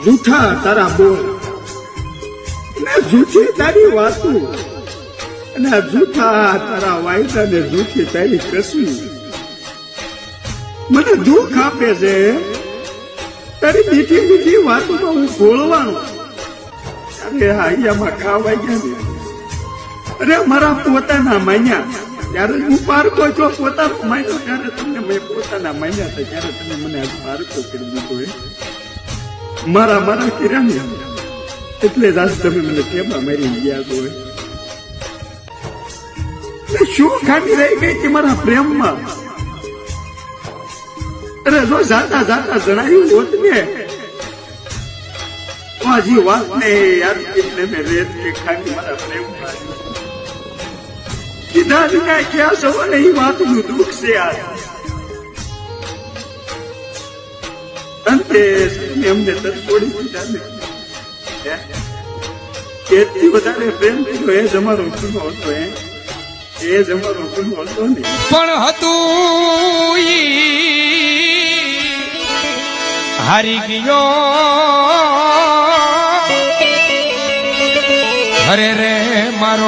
જૂઠા તારા બોલ ને જૂઠી તારી વાતો અને જૂઠા તારા વાયદા ને જૂઠી તારી કસી મને દુઃખ આપે છે તારી મીઠી મીઠી વાતોમાં હું બોલવાનું. અરે હાઈયામાં ખાવાઈ ગયા ને અરે મારા પોતાના માન્યા ત્યારે હું પારકો છો પોતાનો માન્યો ત્યારે તમને મેં પોતાના માન્યા હતા ત્યારે તમે મને આજ પારકો કરી દીધો મારા મારા કર્યા ને એટલે જ આજ તમે મને કેમાં મારી ગયા હોય. શું ખામી રહી ગઈ હતી મારા પ્રેમમાં? અરે જો જાતા જાતા જણાયું હોત ને હજી વાત ને યાદ કરીને મેં રેત કે ખામી મારા પ્રેમમાં કીધા વિના ક્યાં સવો ને એ વાતનું દુઃખ છે યાર. અંતે એમને તરછોડી દીધા ને એથી વધારે પ્રેમ થયો એ જ અમારો ગુનો હતો એ જ અમારો ગુનો હતો ને. પણ હતું હારી ગયો અરે રે મારો